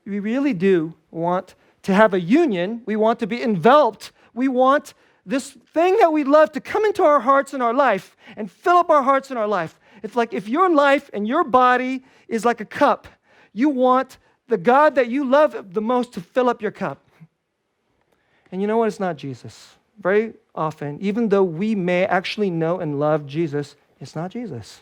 we really do want to have a union. We want to be enveloped. We want this thing that we love to come into our hearts and our life and fill up our hearts and our life. It's like if your life and your body is like a cup, you want the God that you love the most to fill up your cup. And you know what? It's not Jesus. Very often, even though we may actually know and love Jesus, it's not Jesus.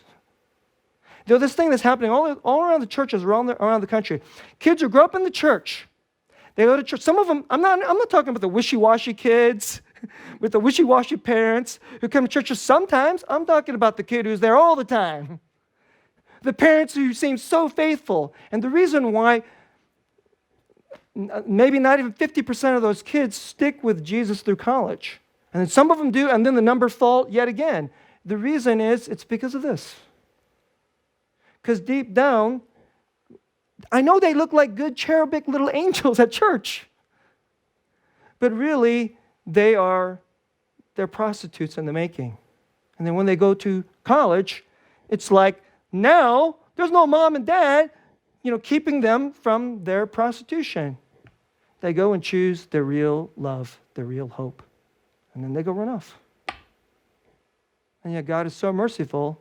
There's this thing that's happening all around the churches around the country. Kids who grow up in the church, they go to church. Some of them, I'm not talking about the wishy-washy kids with the wishy-washy parents who come to church sometimes. I'm talking about the kid who's there all the time. The parents who seem so faithful. And the reason why maybe not even 50% of those kids stick with Jesus through college. And then some of them do, and then the numbers fall yet again. The reason is it's because of this. Because deep down, I know they look like good cherubic little angels at church. But really, they're prostitutes in the making. And then when they go to college, it's like now there's no mom and dad, keeping them from their prostitution. They go and choose their real love, their real hope. And then they go run off. And yet God is so merciful,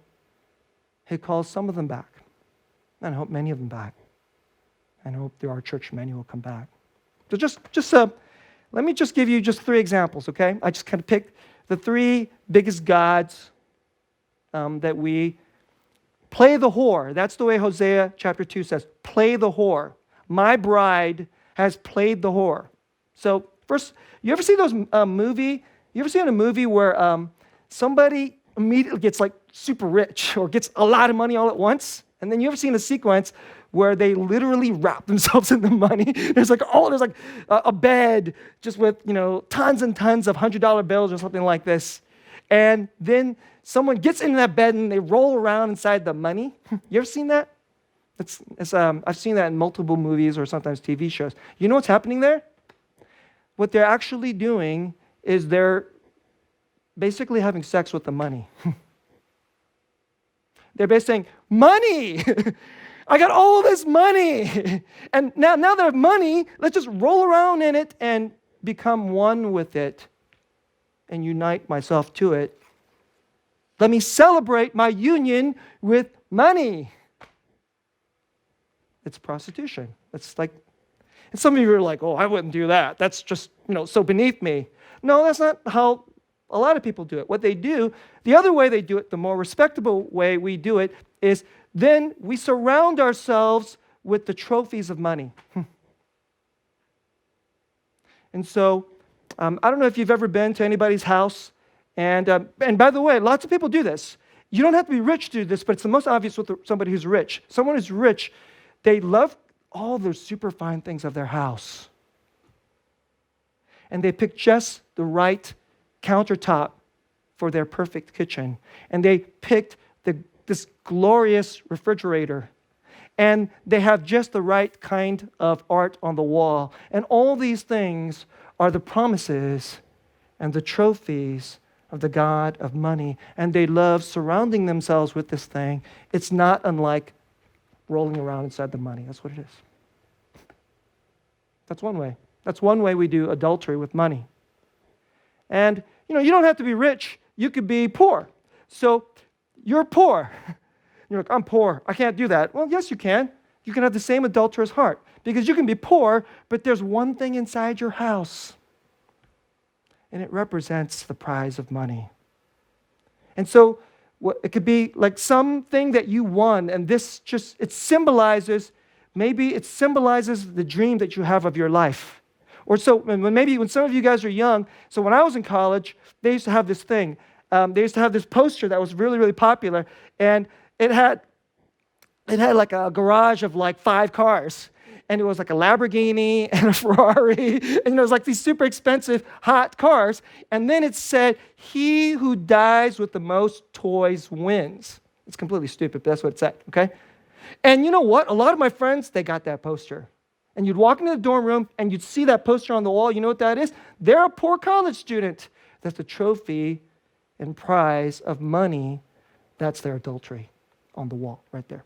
He calls some of them back. And I hope many of them back. And I hope there are church many will come back. So let me just give you just 3 examples, okay? I just kind of picked the 3 biggest gods that we play the whore. That's the way Hosea chapter 2 says, play the whore. My bride has played the whore. So first, you ever see those movie? You ever seen a movie where somebody immediately gets like super rich or gets a lot of money all at once? And then you ever seen a sequence where they literally wrap themselves in the money? There's like a bed just with tons and tons of $100 bills or something like this. And then someone gets into that bed and they roll around inside the money. You ever seen that? I've seen that in multiple movies or sometimes TV shows. You know what's happening there? What they're actually doing is they're basically having sex with the money. They're basically saying, money! I got all this money! And now that I have money, let's just roll around in it and become one with it and unite myself to it. Let me celebrate my union with money. It's prostitution. It's like, and some of you are like, oh, I wouldn't do that. That's just, so beneath me. No, that's not how a lot of people do it. What they do, the other way they do it, the more respectable way we do it, is then we surround ourselves with the trophies of money. And so, I don't know if you've ever been to anybody's house, and by the way, lots of people do this. You don't have to be rich to do this, but it's the most obvious with somebody who's rich. Someone who's rich, they love all the super fine things of their house. And they pick just the right countertop for their perfect kitchen. And they picked this glorious refrigerator. And they have just the right kind of art on the wall. And all these things are the promises and the trophies of the God of money. And they love surrounding themselves with this thing. It's not unlike rolling around inside the money. That's what it is. That's one way. That's one way we do adultery with money. And, you don't have to be rich. You could be poor. So you're poor. You're like, I'm poor. I can't do that. Well, yes, you can. You can have the same adulterous heart. Because you can be poor, but there's one thing inside your house. And it represents the prize of money. And so it could be like something that you won, and it symbolizes the dream that you have of your life. Or so maybe when some of you guys are young, so when I was in college, they used to have this thing. They used to have this poster that was really, really popular, and it had like a garage of like 5 cars. And it was like a Lamborghini and a Ferrari, and it was like these super expensive, hot cars. And then it said, he who dies with the most toys wins. It's completely stupid, but that's what it said, okay? And you know what? A lot of my friends, they got that poster. And you'd walk into the dorm room, and you'd see that poster on the wall. You know what that is? They're a poor college student. That's the trophy and prize of money. That's their adultery on the wall right there.